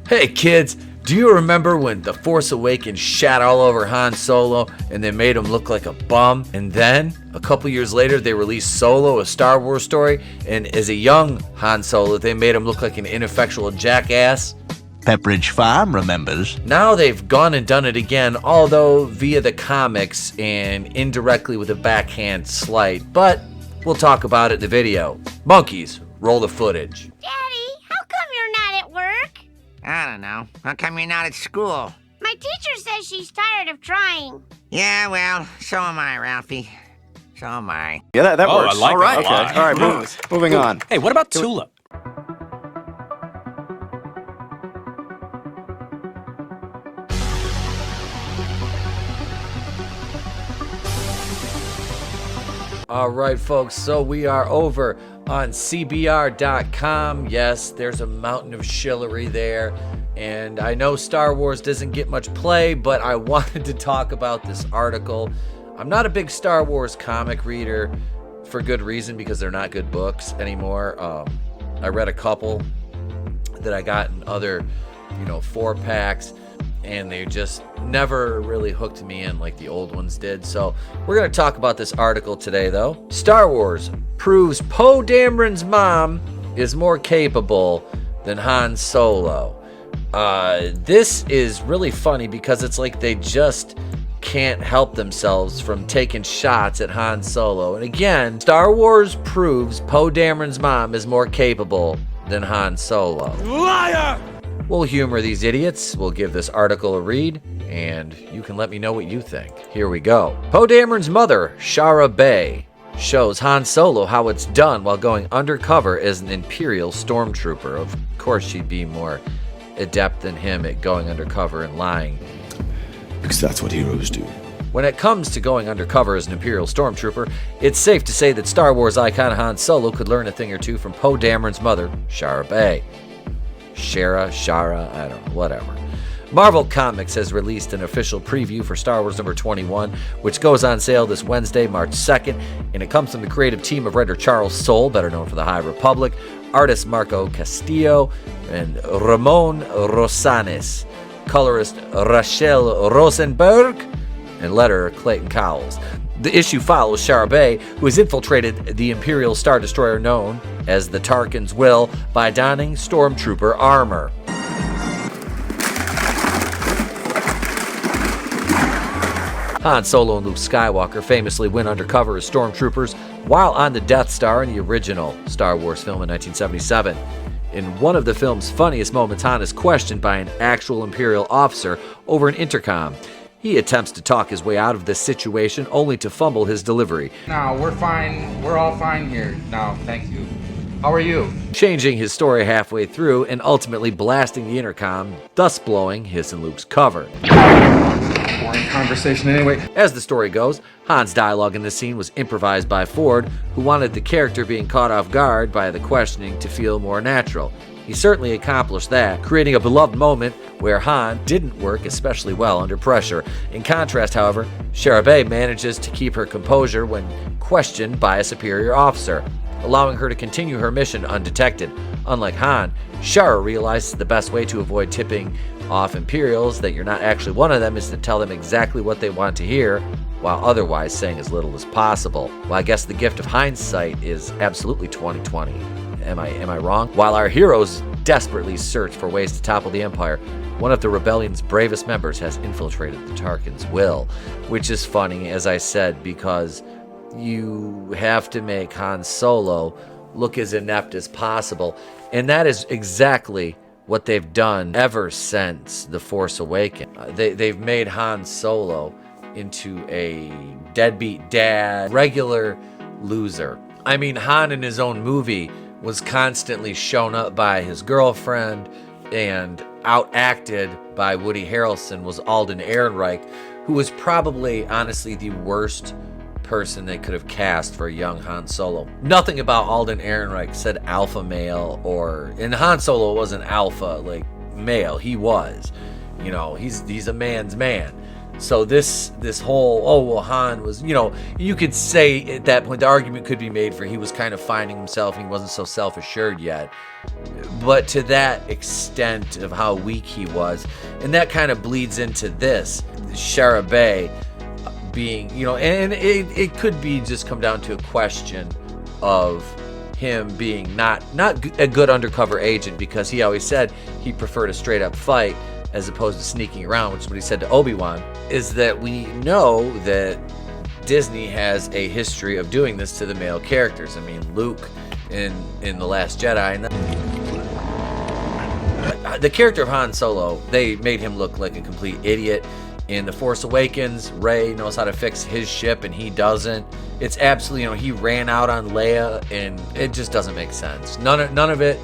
Hey kids, do you remember when The Force Awakens shat all over Han Solo and they made him look like a bum? And then, a couple years later, they released Solo, a Star Wars story, and as a young Han Solo, they made him look like an ineffectual jackass? Pepperidge Farm remembers. Now they've gone and done it again, although via the comics and indirectly with a backhand slight, but we'll talk about it in the video. Monkeys, roll the footage. Daddy, how come you're not at work? I don't know. How come you're not at school? My teacher says she's tired of trying. Yeah, well, so am I, Ralphie. So am I. Yeah, that works. I like all right, that a lot. okay. All right, moving on. Hey, what about Tulip? All right, folks, so we are over on CBR.com. Yes, there's a mountain of shillery there. And I know Star Wars doesn't get much play, but I wanted to talk about this article. I'm not a big Star Wars comic reader for good reason, because they're not good books anymore. I read a couple that I got in other, 4-packs, and they just never really hooked me in like the old ones did. So we're going to talk about this article today, though. Star Wars proves Poe Dameron's mom is more capable than Han Solo. This is really funny because it's like they just can't help themselves from taking shots at Han Solo. And again, Star Wars proves Poe Dameron's mom is more capable than Han Solo. Liar! We'll humor these idiots, we'll give this article a read, and you can let me know what you think. Here we go. Poe Dameron's mother, Shara Bay, shows Han Solo how it's done while going undercover as an Imperial stormtrooper. Of course, she'd be more adept than him at going undercover and lying. Because that's what heroes do. When it comes to going undercover as an Imperial stormtrooper, it's safe to say that Star Wars icon Han Solo could learn a thing or two from Poe Dameron's mother, Shara Bay. Shara, I don't know, whatever. Marvel Comics has released an official preview for Star Wars number 21, which goes on sale this Wednesday, March 2nd, and it comes from the creative team of writer Charles Soule, better known for the High Republic, artist Marco Castillo, and Ramon Rosanes, colorist Rachel Rosenberg, and letterer Clayton Cowles. The issue follows Shara Bay, who has infiltrated the Imperial Star Destroyer known as the Tarkin's Will by donning stormtrooper armor. Han Solo and Luke Skywalker famously went undercover as stormtroopers while on the Death Star in the original Star Wars film in 1977. In one of the film's funniest moments, Han is questioned by an actual Imperial officer over an intercom. He attempts to talk his way out of this situation, only to fumble his delivery. No, we're fine. We're all fine here. No, thank you. How are you? Changing his story halfway through and ultimately blasting the intercom, thus blowing his and Luke's cover. Boring conversation anyway. As the story goes, Han's dialogue in this scene was improvised by Ford, who wanted the character being caught off guard by the questioning to feel more natural. He certainly accomplished that, creating a beloved moment where Han didn't work especially well under pressure. In contrast, however, Shara Bay manages to keep her composure when questioned by a superior officer, allowing her to continue her mission undetected. Unlike Han, Shara realizes the best way to avoid tipping off Imperials that you're not actually one of them is to tell them exactly what they want to hear, while otherwise saying as little as possible. Well, I guess the gift of hindsight is absolutely 2020. Am I wrong? While our heroes desperately search for ways to topple the Empire, one of the rebellion's bravest members has infiltrated the Tarkin's Will, which is funny, as I said, because you have to make Han Solo look as inept as possible, and that is exactly what they've done ever since The Force Awakens. They've made Han Solo into a deadbeat dad, regular loser. I mean, Han in his own movie was constantly shown up by his girlfriend and outacted by Woody Harrelson was Alden Ehrenreich, who was probably, honestly, the worst person they could have cast for a young Han Solo. Nothing about Alden Ehrenreich said alpha male, and Han Solo wasn't alpha, like, male. He was. He's a man's man. So this whole, oh well, Han was, you could say at that point the argument could be made for he was kind of finding himself and he wasn't so self-assured yet, but to that extent of how weak he was, and that kind of bleeds into this Shara Bey being, and it could be just come down to a question of him being not a good undercover agent, because he always said he preferred a straight up fight as opposed to sneaking around, which is what he said to Obi-Wan. Is that we know that Disney has a history of doing this to the male characters. I mean, Luke in The Last Jedi, and the character of Han Solo, they made him look like a complete idiot. In The Force Awakens, Rey knows how to fix his ship and he doesn't. It's absolutely, he ran out on Leia, and it just doesn't make sense. None of it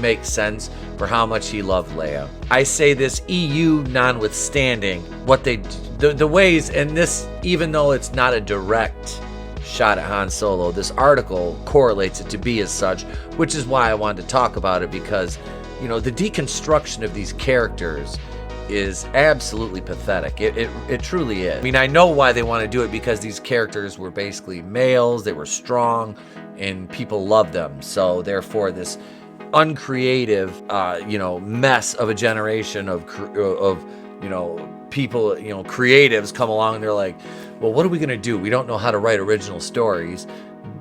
makes sense for how much he loved Leia. I say this EU notwithstanding, what the ways, and this, even though it's not a direct shot at Han Solo, this article correlates it to be as such, which is why I wanted to talk about it, because, the deconstruction of these characters is absolutely pathetic. It truly is. I mean, I know why they want to do it, because these characters were basically males, they were strong, and people loved them. So therefore this uncreative, mess of a generation of people, creatives come along and they're like, well, what are we going to do? We don't know how to write original stories.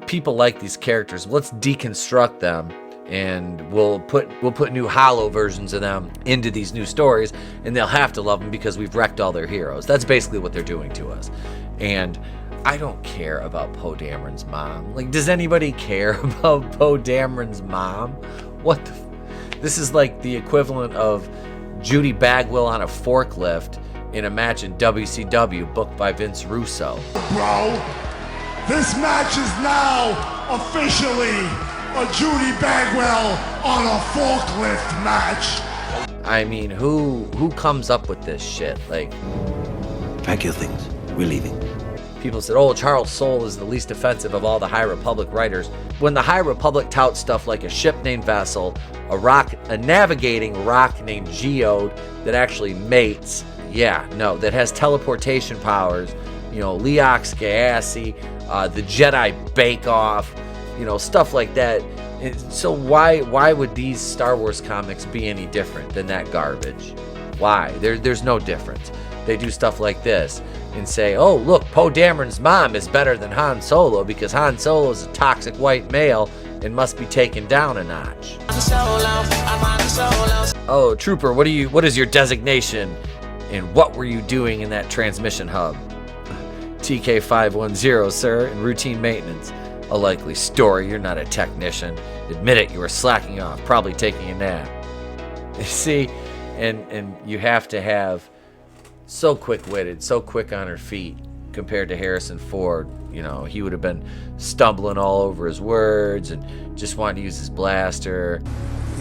People like these characters. Let's deconstruct them, and we'll put new hollow versions of them into these new stories, and they'll have to love them because we've wrecked all their heroes. That's basically what they're doing to us. And I don't care about Poe Dameron's mom. Like, does anybody care about Poe Dameron's mom? What the this is like the equivalent of Judy Bagwell on a forklift in a match in WCW booked by Vince Russo. Bro, this match is now officially a Judy Bagwell on a forklift match. I mean, who comes up with this shit? Like, Pack your things. We're leaving. people said, oh, Charles Soule is the least offensive of all the High Republic writers. When the High Republic touts stuff like a ship named Vessel, a navigating rock named Geode that actually mates, that has teleportation powers, Leox Gaassi, the Jedi Bake Off, stuff like that. So why would these Star Wars comics be any different than that garbage? Why? There's no difference. They do stuff like this and say, oh, look, Poe Dameron's mom is better than Han Solo because Han Solo is a toxic white male and must be taken down a notch. Oh, Trooper, what is your designation and what were you doing in that transmission hub? TK510, sir, in routine maintenance. A likely story, you're not a technician. Admit it, you were slacking off, probably taking a nap. You see, and you have to have so quick-witted, so quick on her feet compared to Harrison Ford. He would have been stumbling all over his words and just wanting to use his blaster.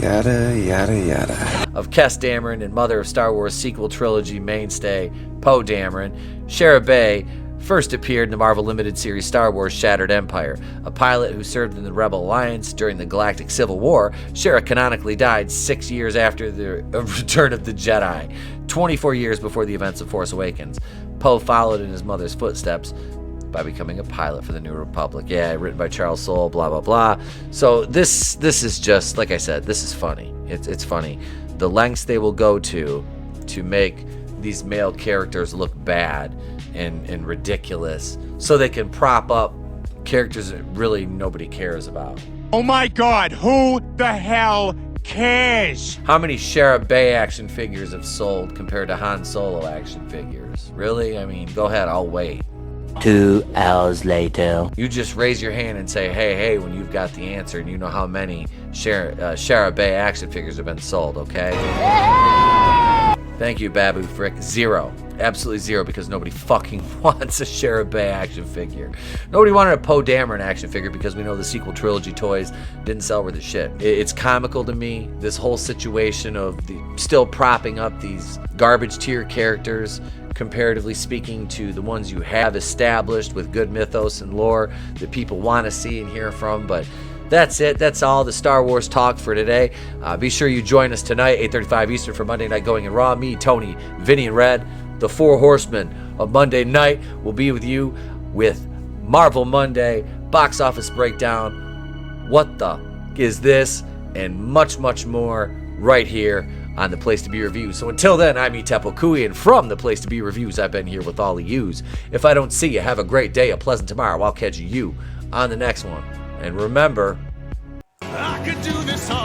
Yada, yada, yada. Of Kes Dameron and mother of Star Wars sequel trilogy mainstay Poe Dameron, Shara Bey first appeared in the Marvel Limited series Star Wars Shattered Empire. A pilot who served in the Rebel Alliance during the Galactic Civil War, Shara canonically died 6 years after the Return of the Jedi, 24 years before the events of Force Awakens. Poe followed in his mother's footsteps by becoming a pilot for the New Republic. Written by Charles Soule, blah, blah, blah. So this is just, like I said, this is funny. It's funny. The lengths they will go to make these male characters look bad and ridiculous so they can prop up characters that really nobody cares about. Oh my God, who the hell cares? How many Shara Bey action figures have sold compared to Han Solo action figures? Really? I mean, go ahead, I'll wait. 2 hours later. You just raise your hand and say, hey, when you've got the answer and you know how many Shara Bey action figures have been sold, okay? Thank you, Babu Frick. 0. Absolutely 0, because nobody fucking wants a Shara Bey action figure. Nobody wanted a Poe Dameron action figure because we know the sequel trilogy toys didn't sell worth a shit. It's comical to me, this whole situation of still propping up these garbage tier characters, comparatively speaking to the ones you have established with good mythos and lore that people want to see and hear from. But that's it. That's all the Star Wars talk for today. Be sure you join us tonight, 8:35 Eastern, for Monday Night Going in Raw. Me, Tony, Vinnie, and Red. the Four Horsemen of Monday night will be with you with Marvel Monday, box office breakdown, what the is this, and much, much more right here on The Place to Be Reviews. So until then, I'm Tepo Kui, and from The Place to Be Reviews, I've been here with all of yous. If I don't see you, have a great day, a pleasant tomorrow. I'll catch you on the next one. And remember, I could do this all